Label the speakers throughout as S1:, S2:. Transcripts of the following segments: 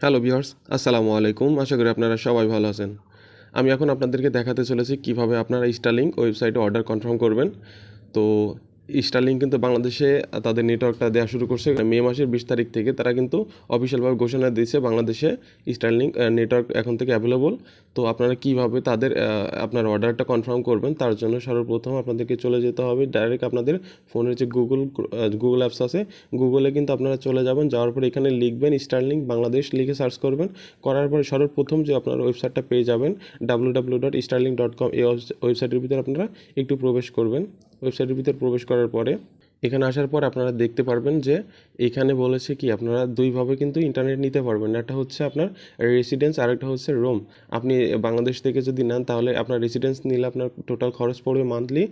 S1: Hello viewers, আসসালামু আলাইকুম। আশা করি আপনারা সবাই ভালো আছেন। আমি এখন আপনাদেরকে দেখাতে চলেছি কিভাবে আপনারা স্টারলিংক ওয়েবসাইটে অর্ডার কনফার্ম করবেন। তো স্টারলিংক কিন্তু বাংলাদেশে তাদের নেটওয়ার্কটা দেওয়া শুরু করছে মে মাসের 20 তারিখ থেকে। তারা কিন্তু অফিসিয়ালভাবে ঘোষণা দিয়েছে বাংলাদেশে স্টারলিংক নেটওয়ার্ক এখন থেকে অ্যাভেলেবল। তো আপনারা কিভাবে তাদের আপনার অর্ডারটা কনফার্ম করবেন তার জন্য সর্বপ্রথম আপনাদেরকে চলে যেতে হবে ডাইরেক্ট আপনাদের ফোনের যে গুগল অ্যাপস আছে, গুগলে কিন্তু আপনারা চলে যাবেন। যাওয়ার পরে এখানে লিখবেন স্টারলিংক বাংলাদেশ লিখে সার্চ করবেন। করার পরে সর্বপ্রথম যে আপনার ওয়েবসাইটটা পেয়ে যাবেন www.starlink.com, এই ওয়েবসাইটের ভিতরে আপনারা একটু প্রবেশ করবেন। ওয়েবসাইটের ভিতরে প্রবেশ করার পরে এখানে আসার পর আপনারা দেখতে পারবেন যে এখানে বলেছে কি আপনারা দুইভাবে কিন্তু ইন্টারনেট নিতে পারবেন। একটা হচ্ছে আপনার রেসিডেন্স আর একটা হচ্ছে রোম। আপনি বাংলাদেশ থেকে যদি নেন তাহলে আপনার রেসিডেন্স নিলে আপনার টোটাল খরচ পড়বে মান্থলি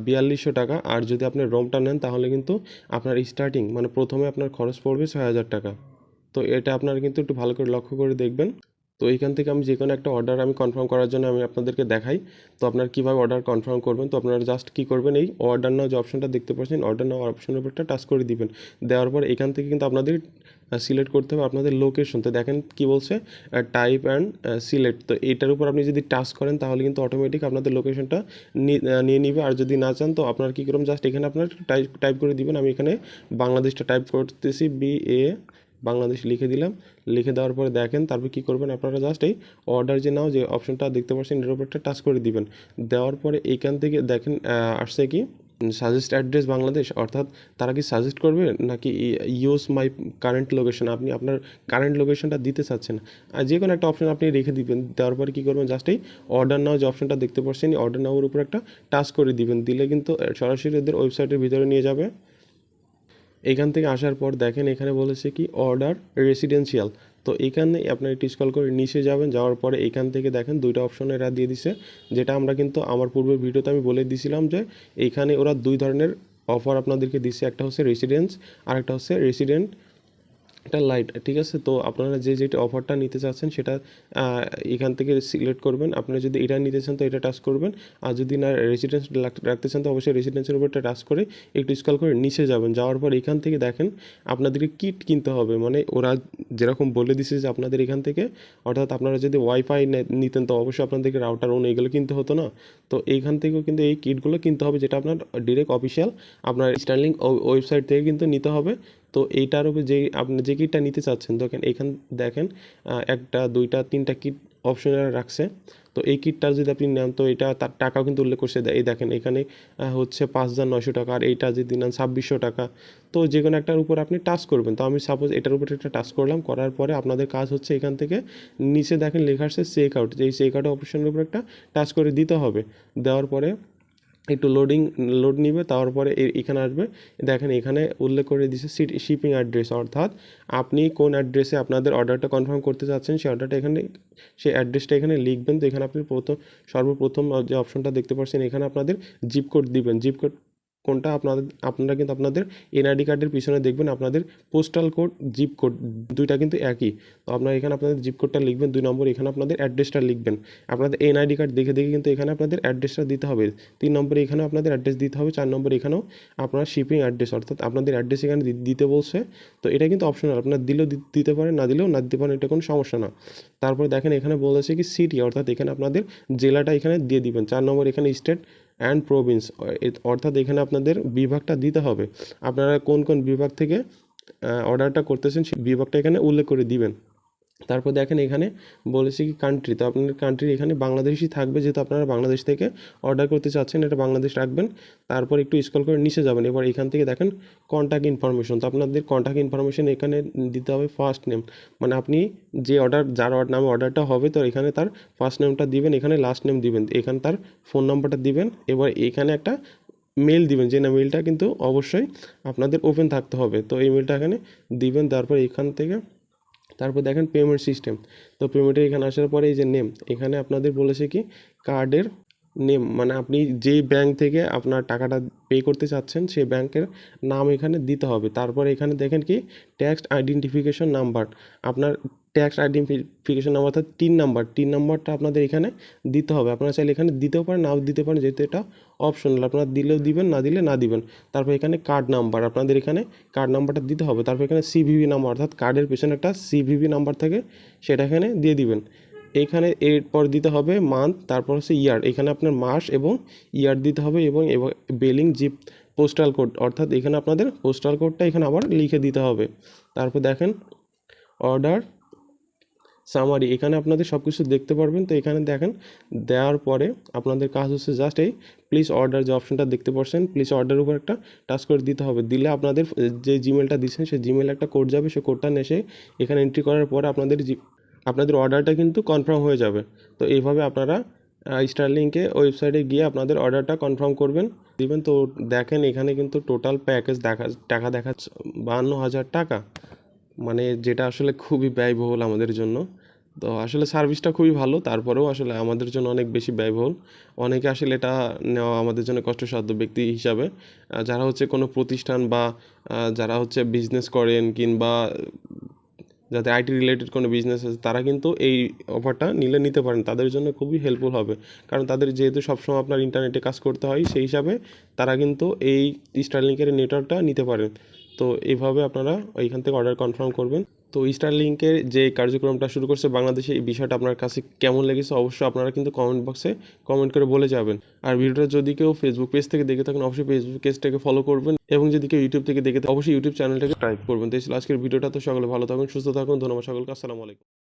S1: 4200 টাকা। আর যদি আপনি রোমটা নেন তাহলে কিন্তু আপনার স্টার্টিং মানে প্রথমে আপনার খরচ পড়বে 6000 টাকা। তো এটা আপনারা কিন্তু একটু ভালো করে লক্ষ্য করে দেখবেন। তো এইখান থেকে আমি যে কোনো একটা অর্ডার আমি কনফার্ম করার জন্য আমি আপনাদেরকে দেখাই। তো আপনারা কীভাবে অর্ডার কনফার্ম করবেন, তো আপনারা জাস্ট কী করবেন, এই অর্ডার নাও যে অপশনটা দেখতে পাচ্ছেন, অর্ডার নাও অপশনের উপর একটা টাচ করে দিবেন। দেওয়ার পর এখান থেকে কিন্তু আপনাদের সিলেক্ট করতে হবে আপনাদের লোকেশন। তো দেখেন কি বলছে, টাইপ অ্যান্ড সিলেক্ট। তো এইটার উপর আপনি যদি টাচ করেন তাহলে কিন্তু অটোমেটিক আপনাদের লোকেশনটা নিয়ে নিবে। আর যদি না চান তো আপনার কী করবেন, জাস্ট এখানে আপনার টাইপ করে দিবেন। আমি এখানে বাংলাদেশটা টাইপ করতেছি, BA বাংলাদেশ লিখে দিলাম। লিখে দেওয়ার পরে দেখেন তারপর কী করবেন, আপনারা জাস্ট এই অর্ডার যে নাও যে অপশনটা দেখতে পাচ্ছেন এর উপর একটা টাচ করে দিবেন। দেওয়ার পরে এইখান থেকে দেখেন আসছে কি সাজেস্ট অ্যাড্রেস বাংলাদেশ, অর্থাৎ তারা কি সাজেস্ট করবে নাকি ইউজ মাই কারেন্ট লোকেশন, আপনি আপনার কারেন্ট লোকেশনটা দিতে চাচ্ছেন। আর যে কোনো একটা অপশন আপনি রেখে দিবেন। দেওয়ার পরে কী করবেন, জাস্ট এই অর্ডার নাও যে অপশনটা দেখতে পাচ্ছেন এই অর্ডার নাওয়ের উপর একটা টাচ করে দিবেন। দিলে কিন্তু সরাসরি এদের ওয়েবসাইটের ভিতরে নিয়ে যাবে। এখান থেকে আসার পর দেখেন এখানে বলেছে কি অর্ডার রেসিডেন্সিয়াল। তো এখানে আপনার একটু স্ক্রল করে নিচে যাবেন। যাওয়ার পরে এখান থেকে দেখেন দুইটা অপশন এরা দিয়ে দিছে, যেটা আমরা কিন্তু আমার পূর্বের ভিডিওতে আমি বলে দিয়েছিলাম যে এইখানে ওরা দুই ধরনের অফার আপনাদেরকে দিচ্ছে। একটা হচ্ছে রেসিডেন্স আর একটা হচ্ছে রেসিডেন্ট একটা লাইট, ঠিক আছে। তো আপনারা যে যেটা অফারটা নিতে চাচ্ছেন সেটা এখান থেকে সিলেক্ট করবেন। আপনারা যদি এটা নিতে চান তো এটা টাচ করবেন। আর যদি না রেসিডেন্স রাখতে চান তো অবশ্যই রেসিডেন্সের উপর একটা টাচ করে একটু স্ক্রল করে নিচে যাবেন। যাওয়ার পর এখান থেকে দেখেন আপনাদেরকে কিট কিনতে হবে। মানে ওরা যেরকম বলে দিছে যে আপনাদের এখান থেকে, অর্থাৎ আপনারা যদি ওয়াইফাই নিতেন তো অবশ্যই আপনাদেরকে রাউটার ওন এগুলো কিনতে হতো না। তো এইখান থেকেও কিন্তু এই কিটগুলো কিনতে হবে, যেটা আপনার ডিরেক্ট অফিসিয়াল আপনার স্টারলিংক ওয়েবসাইট থেকে কিন্তু নিতে হবে। তো এইটার উপর যে আপনি যে কিটটা নিতে চাচ্ছেন দেখেন এখান দেখেন একটা দুইটা তিনটা কিট অপশনে রাখছে। তো এই কিটটা যদি আপনি নেন তো এটা তার টাকাও কিন্তু উল্লেখ করছে। এই দেখেন এখানে হচ্ছে 5900 টাকা, আর এইটা যদি নেন 2600 টাকা। তো যে কোনো একটার উপর আপনি টাচ করবেন। তো আমি সাপোজ এটার উপর একটা টাচ করলাম, করার পরে আপনাদের কাজ হচ্ছে এখান থেকে নিচে দেখেন লেখা আসছে চেক আউট, এই চেক আউট অপশনের উপর একটা টাচ করে দিতে হবে। দেওয়ার পরে একটু লোড নিবে, তারপরে এখানে আসবে। দেখেন এখানে উল্লেখ করে দিচ্ছে শিপিং অ্যাড্রেস, অর্থাৎ আপনি কোন অ্যাড্রেসে আপনাদের অর্ডারটা কনফার্ম করতে চাচ্ছেন সেই অর্ডারটা এখানে সেই অ্যাড্রেসটা এখানে লিখবেন। তো এখানে আপনি সর্বপ্রথম যে অপশনটা দেখতে পাচ্ছেন এখানে আপনাদের জিপ কোড দিবেন। জিপ কোড কোনটা আপনারা কিন্তু আপনাদের এনআইডি কার্ডের পিছনে দেখবেন আপনাদের পোস্টাল কোড, জিপ কোড দুইটা কিন্তু একই। তো আপনারা এখানে আপনাদের জিপ কোডটা লিখবেন। 2 নম্বর এখানে আপনাদের অ্যাড্রেসটা লিখবেন। আপনাদের এনআইডি কার্ড দেখে দেখে কিন্তু এখানে আপনাদের অ্যাড্রেসটা দিতে হবে। 3 নম্বরে এখানেও আপনাদের অ্যাড্রেস দিতে হবে। 4 নম্বরে এখানেও আপনার শিপিং অ্যাড্রেস, অর্থাৎ আপনাদের অ্যাড্রেস এখানে দিতে বলছে। তো এটা কিন্তু অপশনাল, আপনার দিলেও দিতে পারেন, না দিলেও না দিতে পারেন, এটা কোনো সমস্যা না। তারপরে দেখেন এখানে বলেছে কি সিটি, অর্থাৎ এখানে আপনাদের জেলাটা এখানে দিয়ে দিবেন। 4 নম্বর এখানে স্টেট অ্যান্ড প্রভিন্স, অর্থাৎ এখানে আপনাদের বিভাগটা দিতে হবে। আপনারা কোন কোন বিভাগ থেকে অর্ডারটা করতেছেন সেই বিভাগটা এখানে উল্লেখ করে দিবেন। তারপর দেখেন এখানে বলেছে কি কান্ট্রি, তো আপনার কান্ট্রি এখানে বাংলাদেশই থাকবে, যেহেতু আপনারা বাংলাদেশ থেকে অর্ডার করতে চাচ্ছেন এটা বাংলাদেশ রাখবেন। তারপর একটু স্ক্রল করে নিচে যাবেন। এবার এখান থেকে দেখেন কন্ট্যাক্ট ইনফরমেশন, তো আপনাদের কন্ট্যাক্ট ইনফরমেশন এখানে দিতে হবে ফার্স্ট নেম, মানে আপনি যে যার নামে অর্ডারটা হবে তো এখানে তার ফার্স্ট নেমটা দিবেন, এখানে লাস্ট নেম দিবেন, এখানে তার ফোন নাম্বারটা দিবেন। এবার এখানে একটা মেল দিবেন, যে না মেলটা কিন্তু অবশ্যই আপনাদের ওপেন থাকতে হবে। তো এই মেলটা এখানে দিবেন। তারপর এখান থেকে তারপর দেখেন পেমেন্ট সিস্টেম। তো পেমেন্টের এখানে আসার পরে এই যে নেম, এখানে আপনাদের বলেছে কি কার্ডের নেম, মানে আপনি যেই ব্যাংক থেকে আপনার টাকাটা পে করতে চাচ্ছেন সেই ব্যাংকের নাম এখানে দিতে হবে। তারপর এখানে দেখেন কি ট্যাক্স আইডেন্টিফিকেশন নাম্বার, আপনার ট্যাক্স আইডেন্টিফিকেশন নাম্বার অর্থাৎ টিন নাম্বারটা আপনাদের এখানে দিতে হবে। আপনারা চাইলে এখানে দিতেও পারেন, নাও দিতে পারেন, যেহেতু এটা অপশনাল। আপনারা দিলেও দিবেন, না দিলে না দিবেন। তারপর এখানে কার্ড নাম্বার, আপনাদের এখানে কার্ড নাম্বারটা দিতে হবে। তারপর এখানে সিভিভি নাম্বার অর্থাৎ কার্ডের পেছনে একটা সিভিভি নাম্বার থাকে, সেটা এখানে দিয়ে দিবেন। এইখানে এরপর দিতে হবে মান্থ, তারপর হচ্ছে ইয়ার, এখানে আপনার মাস এবং ইয়ার দিতে হবে, এবং বিলিং জিপ পোস্টাল কোড অর্থাৎ এখানে আপনাদের পোস্টাল কোডটা এখানে আবার লিখে দিতে হবে। তারপর দেখেন অর্ডার সামারি, এখানে আপনাদের সব কিছু দেখতে পারবেন। তো এখানে দেখেন দেওয়ার পরে আপনাদের কাজ হচ্ছে জাস্ট এই প্লিজ অর্ডার যে অপশনটা দেখতে পাচ্ছেন, প্লিজ অর্ডার উপর একটা টাচ করে দিতে হবে। দিলে আপনাদের যে জিমেলটা দিচ্ছেন সেই জিমেলে একটা কোড যাবে, সেই কোডটা এসে এখানে এন্ট্রি করার পরে আপনাদের অর্ডারটা কিন্তু কনফার্ম হয়ে যাবে। তো এইভাবে আপনারা স্টারলিংকে ওয়েবসাইটে গিয়ে আপনাদের অর্ডারটা কনফার্ম করবেন, দিবেন। তো দেখেন এখানে কিন্তু টোটাল প্যাকেজ টাকা দেখাচ্ছে 52,000 টাকা, মানে যেটা আসলে খুবই ব্যয়বহুল আমাদের জন্য। তো আসলে সার্ভিসটা খুবই ভালো, তারপরেও আসলে আমাদের জন্য অনেক বেশি ব্যয়বহুল। অনেকে আসলে এটা নেওয়া আমাদের জন্য কষ্টসাধ্য ব্যক্তি হিসাবে, যারা হচ্ছে কোনো প্রতিষ্ঠান বা যারা হচ্ছে বিজনেস করেন, কিংবা যাদের আইটি রিলেটেড কোনো বিজনেস আছে, তারা কিন্তু এই অফারটা নিতে পারেন। তাদের জন্য খুবই হেল্পফুল হবে, কারণ তাদের যেহেতু সবসময় আপনার ইন্টারনেটে কাজ করতে হয়, সেই হিসাবে তারা কিন্তু এই স্টারলিংকের নেটওয়ার্কটা নিতে পারেন। তো এইভাবে আপনারা এইখান থেকে অর্ডার কনফার্ম করবেন। তো স্টারলিংকের যে কার্যক্রমটা শুরু করছে বাংলাদেশে, এই বিষয়টা আপনার কাছে কেমন লেগেছে অবশ্যই আপনারা কিন্তু কমেন্ট বক্সে কমেন্ট করে বলে যাবেন। আর ভিডিওটা যদি কেউ ফেসবুক পেজ থেকে দেখে থাকেন, অবশ্যই ফেসবুক পেজটাকে ফলো করবেন, এবং যদি কেউ ইউটিউব থেকে দেখে থাকেন, অবশ্যই ইউটিউব চ্যানেলটাকে সাবস্ক্রাইব করবেন। তো এই ছিল আজকের ভিডিওটা। তো সকলে ভালো থাকুন, সুস্থ থাকুন, ধন্যবাদ সকলকে, আসসালামু আলাইকুম।